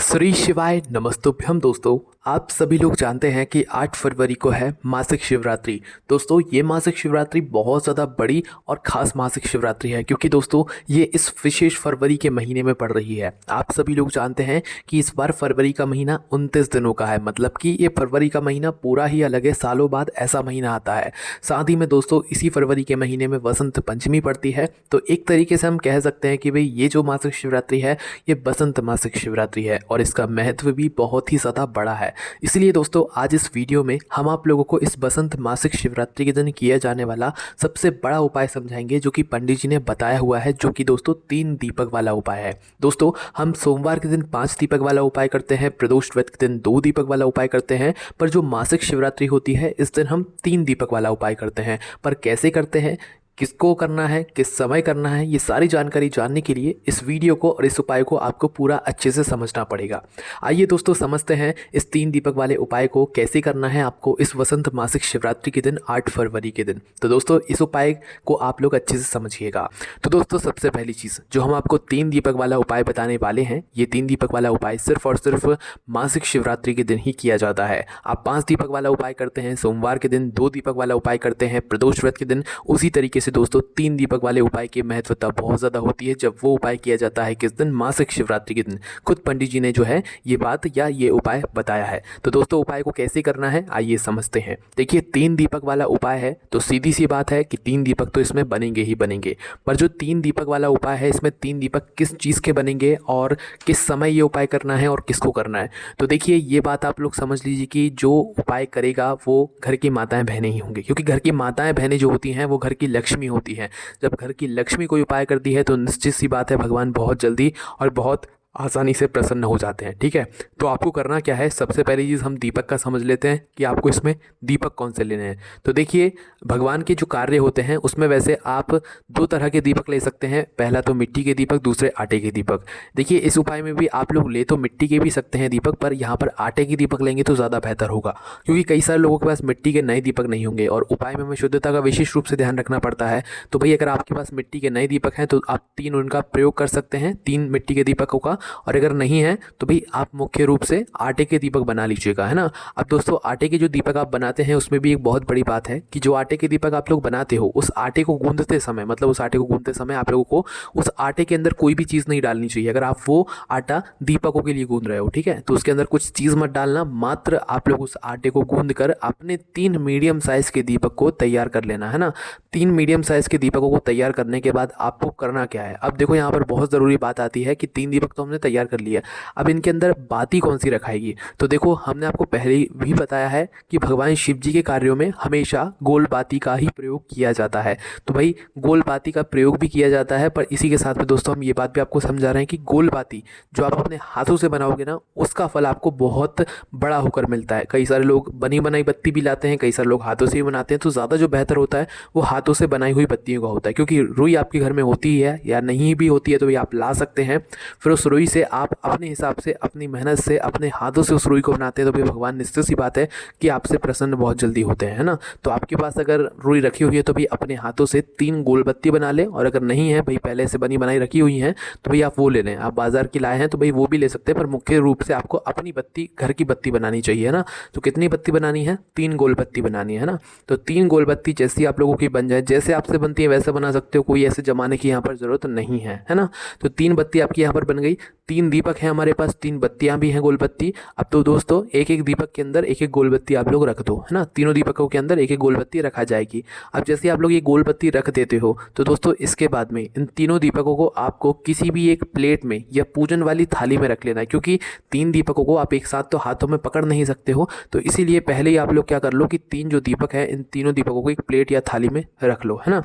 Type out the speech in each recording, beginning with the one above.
श्री शिवाय नमस्तुभ्यम। दोस्तों, आप सभी लोग जानते हैं कि 8 फरवरी को है मासिक शिवरात्रि। दोस्तों, ये मासिक शिवरात्रि बहुत ज़्यादा बड़ी और ख़ास मासिक शिवरात्रि है, क्योंकि दोस्तों ये इस विशेष फरवरी के महीने में पड़ रही है। आप सभी लोग जानते हैं कि इस बार फरवरी का महीना 29 दिनों का है, मतलब कि ये फरवरी का महीना पूरा ही अलग है। सालों बाद ऐसा महीना आता है। साथ ही में दोस्तों, इसी फरवरी के महीने में वसंत पंचमी पड़ती है। तो एक तरीके से हम कह सकते हैं कि भाई ये जो मासिक शिवरात्रि है ये बसंत मासिक शिवरात्रि है और इसका महत्व भी बहुत ही ज़्यादा बड़ा है। इसलिए दोस्तों, आज इस वीडियो में हम आप लोगों को इस बसंत मासिक शिवरात्रि के दिन किया जाने वाला सबसे बड़ा उपाय समझाएंगे, जो कि पंडित जी ने बताया हुआ है, जो कि दोस्तों 3 दीपक वाला उपाय है। दोस्तों, हम सोमवार के दिन 5 दीपक वाला उपाय करते हैं, प्रदोष व्रत के दिन 2 दीपक वाला उपाय करते हैं, पर जो मासिक शिवरात्रि होती है इस दिन हम 3 दीपक वाला उपाय करते हैं। पर कैसे करते हैं, किसको करना है, किस समय करना है, ये सारी जानकारी जानने के लिए इस वीडियो को और इस उपाय को आपको पूरा अच्छे से समझना पड़ेगा। आइए दोस्तों, समझते हैं इस 3 दीपक वाले उपाय को कैसे करना है आपको इस वसंत मासिक शिवरात्रि के दिन 8 फरवरी के दिन। तो दोस्तों, इस उपाय को आप लोग अच्छे से समझिएगा। तो दोस्तों, सबसे पहली चीज़ जो हम आपको 3 दीपक वाला उपाय बताने वाले हैं, ये 3 दीपक वाला उपाय सिर्फ और सिर्फ मासिक शिवरात्रि के दिन ही किया जाता है। आप 5 दीपक वाला उपाय करते हैं सोमवार के दिन, 2 दीपक वाला उपाय करते हैं प्रदोष व्रत के दिन, उसी तरीके से दोस्तों 3 दीपक वाले उपाय की महत्वता बहुत ज़्यादा होती है जब वो उपाय किया जाता है किस दिन, मासिक शिवरात्रि के दिन। खुद पंडित जी ने जो है ये बात या ये उपाय बताया है। तो दोस्तों, उपाय को कैसे करना है आइए समझते हैं। देखिए, 3 दीपक वाला उपाय है तो सीधी सी बात है कि 3 दीपक तो इसमें बनेंगे ही बनेंगे। पर जो 3 दीपक वाला उपाय है इसमें 3 दीपक किस चीज़ के बनेंगे और किस समय ये उपाय करना है और किसको करना है, तो देखिए ये बात आप लोग समझ लीजिए कि जो उपाय करेगा वो घर की माताएं बहनें ही होंगी, क्योंकि घर की माताएं बहनें जो होती हैं वो घर की लक्ष्मी होती हैं। जब घर की लक्ष्मी कोई उपाय करती है तो निश्चित सी बात है भगवान बहुत जल्दी और बहुत आसानी से प्रसन्न हो जाते हैं। ठीक है, तो आपको करना क्या है, सबसे पहली चीज़ हम दीपक का समझ लेते हैं कि आपको इसमें दीपक कौन से लेने हैं। तो देखिए, भगवान के जो कार्य होते हैं उसमें वैसे आप 2 तरह के दीपक ले सकते हैं। पहला तो मिट्टी के दीपक, दूसरे आटे के दीपक। देखिए, इस उपाय में भी आप लोग ले तो मिट्टी के भी सकते हैं दीपक, पर यहाँ पर आटे के दीपक लेंगे तो ज़्यादा बेहतर होगा, क्योंकि कई सारे लोगों के पास मिट्टी के नए दीपक नहीं होंगे और उपाय में हमें शुद्धता का विशेष रूप से ध्यान रखना पड़ता है। तो भाई, अगर आपके पास मिट्टी के नए दीपक हैं तो आप 3 उनका प्रयोग कर सकते हैं, 3 मिट्टी के दीपकों का। और अगर नहीं है तो भाई आप मुख्य रूप से आटे के दीपक बना लीजिएगा, है ना। अब दोस्तों, आटे के जो दीपक आप बनाते हैं उसमें भी एक बहुत बड़ी बात है कि जो आटे के दीपक आप लोग बनाते हो उस आटे को गूंदते समय, मतलब उस आटे को गूंदते समय आप लोगों को उस आटे के अंदर कोई भी चीज़ नहीं डालनी चाहिए। अगर आप वो आटा दीपकों के लिए गूंद रहे हो, ठीक है, तो उसके अंदर कुछ चीज़ मत डालना। मात्र आप लोग उस आटे को गूंद कर अपने 3 मीडियम साइज़ के दीपक को तैयार कर लेना, है ना। 3 मीडियम साइज़ के दीपकों को तैयार करने के बाद आपको करना क्या है, अब देखो यहाँ पर बहुत ज़रूरी बात आती है कि 3 दीपक तो हमने तैयार कर लिया, अब इनके अंदर बाती कौन सी रखाएगी। तो देखो, हमने आपको पहले भी बताया है कि भगवान शिव जी के कार्यों में हमेशा गोल बाती का ही प्रयोग किया जाता है। तो भाई, गोल बाती का प्रयोग भी किया जाता है, पर इसी के साथ में दोस्तों हम ये बात भी आपको समझा रहे हैं कि गोल बाती जो आप अपने हाथों से बनाओगे ना, उसका फल आपको बहुत बड़ा होकर मिलता है। कई सारे लोग बनी बनाई बत्ती भी लाते हैं, कई सारे लोग हाथों से ही बनाते हैं, तो ज़्यादा जो बेहतर होता है वो हाथों से बनाई हुई बत्तियों का होता है, क्योंकि रुई आपके घर में होती है या नहीं भी होती है तो भाई आप ला सकते हैं। फिर उस रुई से आप अपने हिसाब से, अपनी मेहनत से, अपने हाथों से उस रुई को बनाते हैं, तो भाई भगवान निश्चित सी बात है कि आपसे प्रसन्न बहुत जल्दी होते हैं, है ना। तो आपके पास अगर रुई रखी हुई है तो भाई अपने हाथों से 3 गोल बत्ती बना लें, और अगर नहीं है भाई पहले से बनी बनाई रखी हुई हैं तो भाई आप वो ले लें। आप बाजार की लाए हैं तो भाई वो भी ले सकते हैं, पर मुख्य रूप से आपको अपनी बत्ती, घर की बत्ती बनानी चाहिए, है ना। तो कितनी बत्ती बनानी है, 3 गोल बत्ती बनानी है ना। तो 3 गोल बत्ती जैसी आप लोगों की बन जाए, जैसे आपसे बनती है वैसे बना सकते हो, कोई ऐसे जमाने की यहाँ पर ज़रूरत नहीं है ना। तो 3 बत्ती आपकी यहाँ पर बन गई, 3 दीपक हैं हमारे पास, 3 बत्तियां भी हैं गोल बत्ती। अब तो दोस्तों एक एक दीपक के अंदर एक एक गोल बत्ती आप लोग रख दो, है ना। तीनों दीपकों के अंदर एक एक गोल बत्ती रखा जाएगी। अब जैसे आप लोग ये गोल बत्ती रख देते हो तो दोस्तों इसके बाद में इन तीनों दीपकों को आपको किसी भी एक प्लेट में या पूजन वाली थाली में रख लेना है, क्योंकि 3 दीपकों को आप एक साथ तो हाथों में पकड़ नहीं सकते हो। तो इसीलिए पहले ही आप लोग क्या कर लो कि 3 जो दीपक है इन तीनों दीपकों को एक प्लेट या थाली में रख लो, है ना।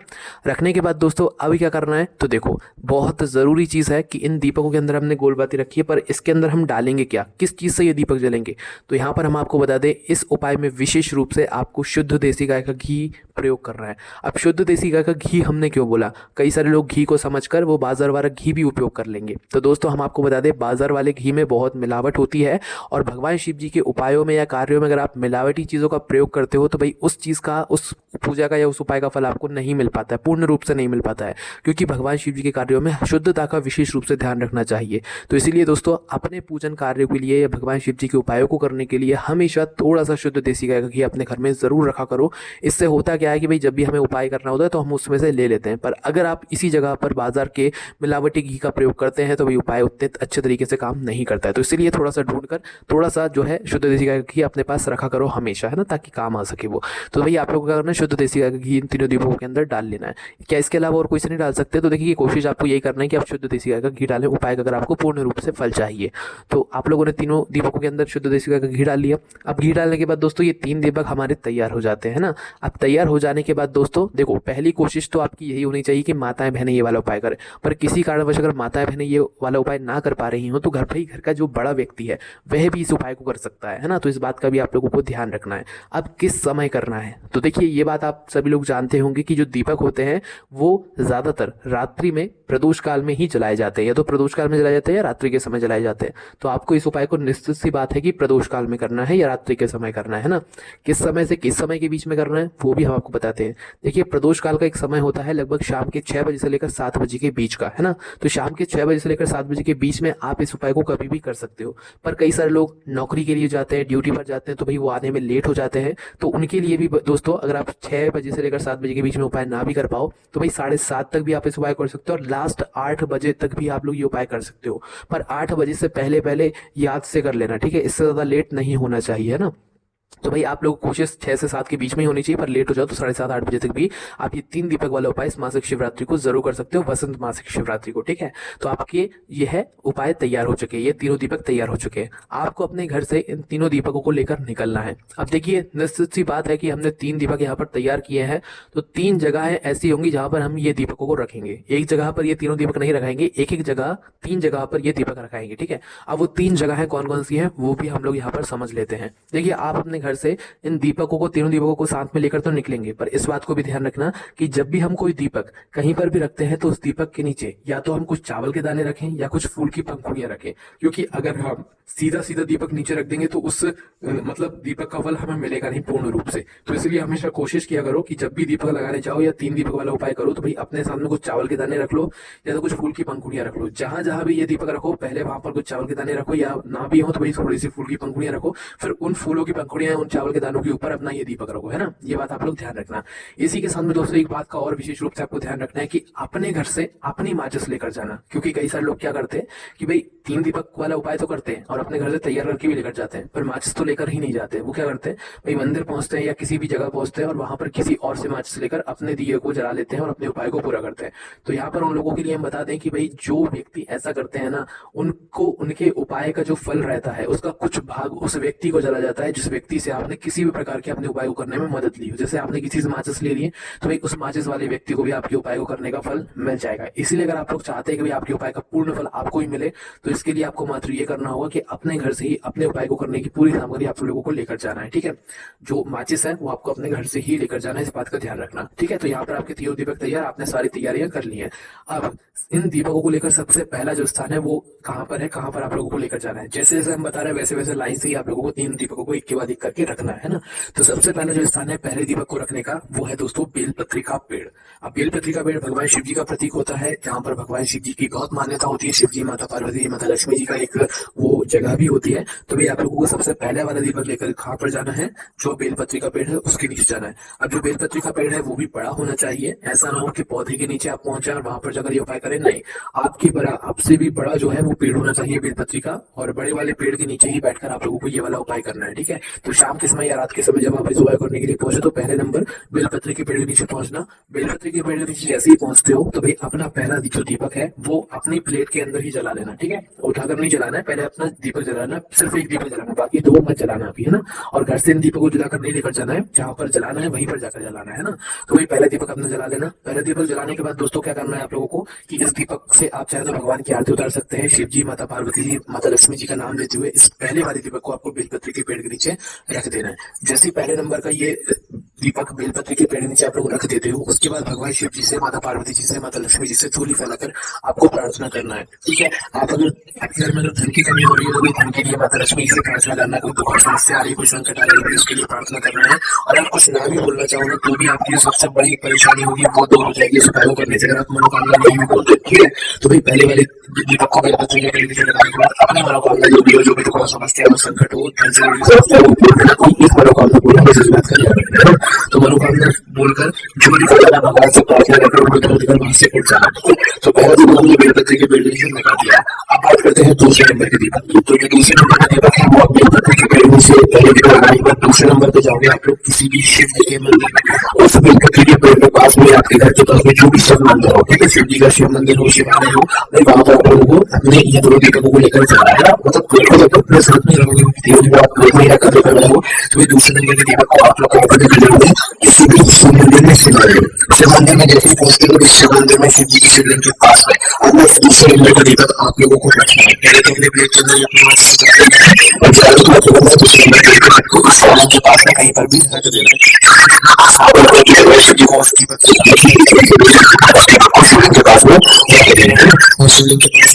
रखने के बाद दोस्तों अभी क्या करना है, तो देखो बहुत ज़रूरी चीज़ है कि इन दीपकों के अंदर हमने गोल बत्ती रखी है, पर इसके अंदर हम डालेंगे क्या, किस चीज़ से ये दीपक जलेंगे। तो यहाँ पर हम आपको बता दें, इस उपाय में विशेष रूप से आपको शुद्ध देसी गाय का घी प्रयोग करना है। अब शुद्ध देसी गाय का घी हमने क्यों बोला, कई सारे लोग घी को समझकर वो बाजार वाला घी भी उपयोग कर लेंगे। तो दोस्तों हम आपको बता दें, बाजार वाले घी में बहुत मिलावट होती है और भगवान शिव जी के उपायों में या कार्यों में अगर आप मिलावटी चीज़ों का प्रयोग करते हो तो भाई उस चीज़ का, उस पूजा का या उस उपाय का फल आपको नहीं मिल पाता है, पूर्ण रूप से नहीं मिल पाता है, क्योंकि भगवान शिव जी के कार्यों में शुद्धता का विशेष रूप से ध्यान रखना चाहिए। तो इसीलिए दोस्तों अपने पूजन कार्यों के लिए या भगवान शिव जी के उपायों को करने के लिए हमेशा थोड़ा सा शुद्ध देसी गाय का घी अपने घर में ज़रूर रखा करो। इससे होता क्या है कि भाई जब भी हमें उपाय करना होता है तो हम उसमें से ले लेते हैं, पर अगर आप इसी जगह पर बाजार के मिलावटी घी का प्रयोग करते हैं तो भाई उपाय उतने अच्छे तरीके से काम नहीं करता है। तो इसीलिए थोड़ा सा ढूंढ कर थोड़ा सा जो है शुद्ध देसी गाय का घी अपने पास रखा करो हमेशा, है ना, ताकि काम आ सके वो। तो भाई आप लोगों को क्या करना है, शुद्ध देसी गाय का घी इन तीनों दीपकों के अंदर डाल लेना है। क्या इसके अलावा और कोई से नहीं डाल सकते? तो देखिए कोशिश आपको यही करना है कि आप शुद्ध देसी गाय का घी डालें उपाय का, अगर आपको पूर्ण रूप से फल चाहिए। तो आप लोगों ने तीनों दीपकों के अंदर शुद्ध देसी गाय का घी डाल लिया। अब घी डालने के बाद दोस्तों ये 3 दीपक हमारे तैयार हो जाते हैं ना। अब तैयार हो जाने के बाद दोस्तों देखो पहली कोशिश तो आपकी यही होनी चाहिए कि माताएं बहनें ये वाला उपाय करें, पर किसी कारणवश अगर माताएं बहनें ये वाला उपाय ना कर पा रही हो तो घर का जो बड़ा व्यक्ति है वह भी इस उपाय को कर सकता है ना। तो इस बात का भी आप लोगों को ध्यान रखना है। अब किस समय करना है, तो देखिए ये बात आप सभी लोग जानते होंगे कि जो दीपक होते हैं वो ज़्यादातर रात्रि में प्रदोष काल में ही जलाए जाते हैं, या तो प्रदोष काल में जलाए जाते हैं या रात्रि के समय जलाए जाते हैं। तो आपको इस उपाय को निश्चित सी बात है कि प्रदोष काल में करना है या रात्रि के समय करना है ना। किस समय से किस समय के बीच में करना है वो भी हम आपको बताते हैं। देखिए प्रदोष काल का एक समय होता है लगभग शाम के 6 बजे से लेकर 7 बजे के बीच का, है ना। तो शाम के 6 बजे से लेकर 7 बजे के बीच में आप इस उपाय को कभी भी कर सकते हो। पर कई सारे लोग नौकरी के लिए जाते हैं, ड्यूटी पर जाते हैं, तो भाई वो आने में लेट हो जाते हैं। तो उनके लिए भी दोस्तों अगर आप 6 बजे से लेकर 7 बजे के बीच में उपाय ना भी कर पाओ तो भाई 7:30 तक भी आप इस उपाय कर सकते हो, और लास्ट 8 बजे तक भी आप लोग ये उपाय कर सकते हो। पर 8 बजे से पहले पहले याद से कर लेना, ठीक है, इससे ज़्यादा लेट नहीं होना चाहिए, है ना। तो भाई आप लोग कोशिश 6 से 7 के बीच में ही होनी चाहिए, पर लेट हो जाओ तो 7:30-8 बजे तक भी आप ये 3 दीपक वाला उपाय इस मासिक शिवरात्रि को जरूर कर सकते हो, वसंत मासिक शिवरात्रि को, ठीक है। तो आपके यह उपाय तैयार हो चुके हैं, ये तीनों दीपक तैयार हो चुके हैं। आपको अपने घर से इन तीनों दीपकों को लेकर निकलना है। अब देखिए निश्चित सी बात है कि हमने 3 दीपक यहाँ पर तैयार किए हैं, तो 3 जगह ऐसी होंगी जहां पर हम ये दीपकों को रखेंगे। एक जगह पर ये तीनों दीपक नहीं रखाएंगे, एक एक जगह 3 जगह पर ये दीपक रखाएंगे, ठीक है। अब वो 3 जगह कौन कौन सी है वो भी हम लोग यहाँ पर समझ लेते हैं। देखिए आप अपने घर से इन दीपकों को, तीनों दीपकों को साथ में लेकर तो निकलेंगे, पर इस बात को भी ध्यान रखना कि जब भी हम कोई दीपक कहीं पर भी रखते हैं तो उस दीपक के नीचे या तो हम कुछ चावल के दाने रखें या कुछ फूल की पंखुड़ियां रखें। क्योंकि अगर हम सीधा सीधा दीपक नीचे रख देंगे तो उस मतलब दीपक का फल हमें मिलेगा नहीं पूर्ण रूप से। तो इसलिए हमेशा कोशिश किया करो कि जब भी दीपक लगाने जाओ या 3 दीपक वाला उपाय करो तो भाई अपने सामने कुछ चावल के दाने रख लो या तो कुछ फूल की पंखुड़ियां रख लो। जहां जहां भी ये दीपक रखो पहले वहां पर कुछ चावल के दाने रखो, या ना भी हो तो भाई थोड़ी सी फूल की पंखुड़ियां रखो, फिर उन फूलों की पंखुड़ियां उन चावल के दानों के ऊपर अपना ये दीपक रखो, है ना। ये बात आप लोग ध्यान रखना। इसी के साथ में दोस्तों एक बात का और विशेष रूप से आपको ध्यान रखना है कि अपने घर से अपनी माचिस लेकर जाना। क्योंकि कई सारे लोग क्या करते हैं कि भाई 3 दीपक वाला उपाय तो करते हैं और अपने घर से तैयार करके भी लेकर जाते हैं, पर माचिस तो लेकर ही नहीं जाते। वो क्या करते हैं भाई मंदिर पहुंचते हैं या किसी भी जगह पहुंचते हैं और वहां पर किसी और से माचिस लेकर अपने दिए को जला लेते हैं और अपने उपाय को पूरा करते हैं। तो यहाँ पर उन लोगों के लिए हम बता दें कि भाई जो व्यक्ति ऐसा करते हैं ना, उनको उनके उपाय का जो फल रहता है उसका कुछ भाग उस व्यक्ति को चला जाता है जिस व्यक्ति से आपने किसी भी प्रकार के अपने उपाय को करने में मदद ली हो। जैसे आपने किसी से माचिस ले लिए तो भाई उस माचिस वाले व्यक्ति को भी आपके उपाय को करने का फल मिल जाएगा। इसलिए अगर आप लोग चाहते हैं कि भाई आपके उपाय का पूर्ण फल आपको ही मिले तो इसके लिए आपको मात्र ये करना होगा कि अपने घर से ही अपने उपाय को करने की पूरी सामग्री आप लोगों को लेकर जाना है, ठीक है। जो माचिस है वो आपको अपने घर से ही लेकर जाना है, इस बात का ध्यान रखना, ठीक है। तो यहाँ पर आपके तीनों दीपक तैयार, आपने सारी तैयारियां कर ली है। अब इन दीपकों को लेकर सबसे पहला जो स्थान है वो कहाँ पर है, कहाँ पर आप लोगों को लेकर जाना है। जैसे जैसे हम बता रहे हैं वैसे वैसे लाइन से ही आप लोगों को 3 दीपकों को एक के बाद एक करके रखना है ना। तो सबसे पहला जो स्थान है पहले दीपक को रखने का वो है दोस्तों बेलपत्री का पेड़। अब बेलपत्री का पेड़ भगवान शिव जी का प्रतीक होता है, जहाँ पर भगवान शिव जी की बहुत मान्यता होती है। शिव जी, माता पार्वती, माता लक्ष्मी जी का एक वो जगह भी होती है। तो भाई आप लोगों को सबसे पहले वाला दीपक लेकर कहाँ पर जाना है, जो बेलपत्री का पेड़ है उसके नीचे जाना है। अब जो बेलपत्री का पेड़ है वो भी बड़ा होना चाहिए, ऐसा ना हो कि पौधे के नीचे आप पहुंचे और वहां पर जाकर ये उपाय करें, नहीं, आपकी बड़ा आपसे भी बड़ा जो है वो पेड़ होना चाहिए बेलपत्री का, और बड़े वाले पेड़ के नीचे ही बैठकर आप लोगों को ये वाला उपाय करना है, ठीक है। तो शाम के समय या रात के समय जब आप इस उपाय करने के लिए पहुंचे तो पहले नंबर बेलपत्री के पेड़ के नीचे पहुंचना। बेलपत्री के पेड़ के नीचे जैसे ही पहुंचते हो तो भाई अपना पहला जो दीपक है वो अपनी प्लेट के अंदर ही जला लेना, ठीक है। उठाकर नहीं जलाना है, पहले अपना दीपक जलाना, सिर्फ एक दीपक जलाना, बाकी 2 मत जलाना अभी, है ना। और घर से इन दीपक को जलाकर नहीं लेकर जाना है, जहां पर जलाना है वहीं पर जाकर जलाना है ना। तो भाई पहला दीपक अपना जला लेना। पहला दीपक जलाने के बाद दोस्तों क्या करना है आप लोगों को कि इस दीपक से आप चाहे तो भगवान की आरती उतार सकते हैं, शिव जी, माता पार्वती जी, माता लक्ष्मी जी का नाम लेते हुए इस पहले वाले दीपक को आपको बेलपत्री के पेड़ के नीचे रख देना है। जैसे पहले नंबर का ये दीपक बेलपत्र के पेड़ नीचे आप लोग रख देते हो। उसके बाद भगवान शिव जी से, माता पार्वती जी से, माता लक्ष्मी जी से चोली फैलाकर आपको प्रार्थना करना है। ठीक है, आप अगर आपके घर में अगर धन की कमी हो रही है तो भी धन के लिए माता लक्ष्मी जी से प्रार्थना करना। कोई दुख और समस्या आ रही है, कोई संकट आ रही है, उसके लिए प्रार्थना करना है। और अगर कुछ ना भी बोलना चाहो ना तो भी आपकी जो सबसे बड़ी परेशानी होगी वो दूर हो जाएगी इस उपाय को करने से। अगर आप मनोकामना नहीं भी बोलते, ठीक है, तो भाई पहले वाले दीपक को बेलपत्र के पेड़ नीचे लगाने के बाद अपनी मनोकामना जो भी हो, जो भी दुख और समस्या हो, संकट हो, धन से जुड़ी समस्या हो, कोई एक मनोकामना बोलना, बस इस बात का ध्यान रखना है। तो मनोकामना बोलकर जो भी फैलाना, भगवान से प्रार्थना कर वहां से उठ जाना। तो पहला दीपक हमने बेलपत्र के पेड़ नीचे लगा दिया। अब बात करते हैं दूसरे नंबर के दीपक की। तो ये दूसरे नंबर का दीपक है वो आप बेलपत्र के पेड़ से पहले दीपक लगाने के बाद दूसरे नंबर पे जाओगे आप लोग किसी भी शिव जी के मंदिर में। उस बेलपत्र के पेड़ के पास में, आपके घर के पास में जो भी शिव मंदिर हो, ठीक है, शिव जी का शिव मंदिर हो, शिवालय हो, वहां पर आप लोगों को अपने ये दोनों दीपकों को लेकर जाना है। मतलब पेड़ को जब अपने साथ में रखोगे, देव को आप पेड़ में रखकर लेकर गए हो, तो ये दूसरे नंबर के दीपक को आप लोग को लेकर जाओगे किसी भी शिव मंदिर में, शिव मंदिर में जैसे पहुंचते हो, शिव मंदिर में शिव जी के शिवलिंग के पास में अपना दूसरे नंबर का दीपक आप लोगों को रखना है। पहले तो अपने प्लेट के अंदर अपने हाथ से रखना है और चारों तरफ अपना दूसरे नंबर के दीपक को शिवलिंग के पास में कहीं पर भी रख देना है। शिव जी को उसकी शिवलिंग के पास में रख देना है और शिवलिंग के पास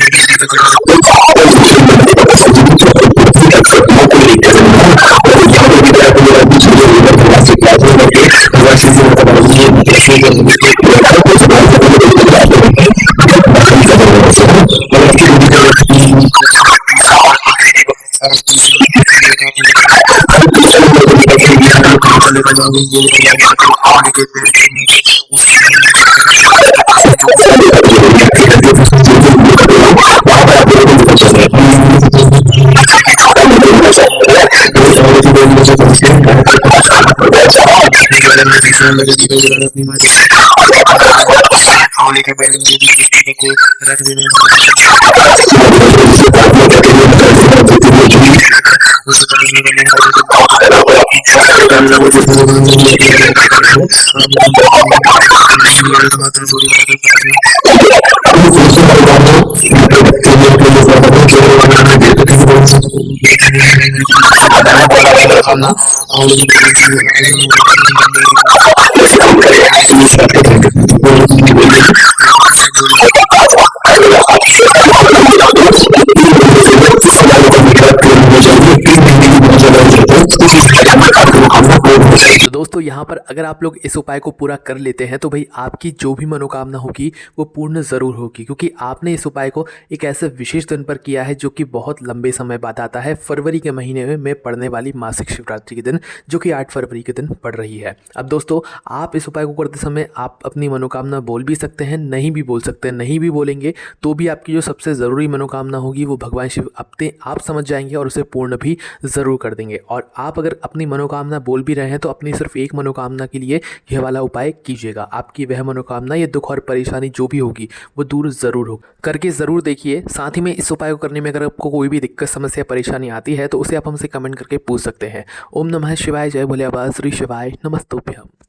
तो दोस्तों यहाँ पर अगर आप लोग इस उपाय को पूरा कर लेते हैं तो भाई आपकी जो भी मनोकामना होगी वो पूर्ण ज़रूर होगी, क्योंकि आपने इस उपाय को एक ऐसे विशेष दिन पर किया है जो कि बहुत लंबे समय बाद आता है, फरवरी के महीने में पड़ने वाली मासिक शिवरात्रि के दिन, जो कि 8 फरवरी के दिन पड़ रही है। अब दोस्तों आप इस उपाय को करते समय आप अपनी मनोकामना बोल भी सकते हैं, नहीं भी बोल सकते हैं। नहीं भी बोलेंगे तो भी आपकी जो सबसे ज़रूरी मनोकामना होगी वो भगवान शिव अपने आप समझ जाएंगे और उसे पूर्ण भी ज़रूर कर देंगे। और आप अगर अपनी मनोकामना बोल भी रहे हैं तो अपनी सिर्फ एक मनोकामना के लिए यह वाला उपाय कीजिएगा। आपकी वह मनोकामना, ये दुख और परेशानी जो भी होगी वो दूर ज़रूर हो, करके ज़रूर देखिए। साथ ही में इस उपाय को करने में अगर आपको कोई भी दिक्कत, समस्या, परेशानी आती है तो उसे आप हमसे कमेंट करके पूछ सकते हैं। ओम नमः शिवाय, जय भोले बाबा, श्री शिवाय, नमस्तुभ्यम।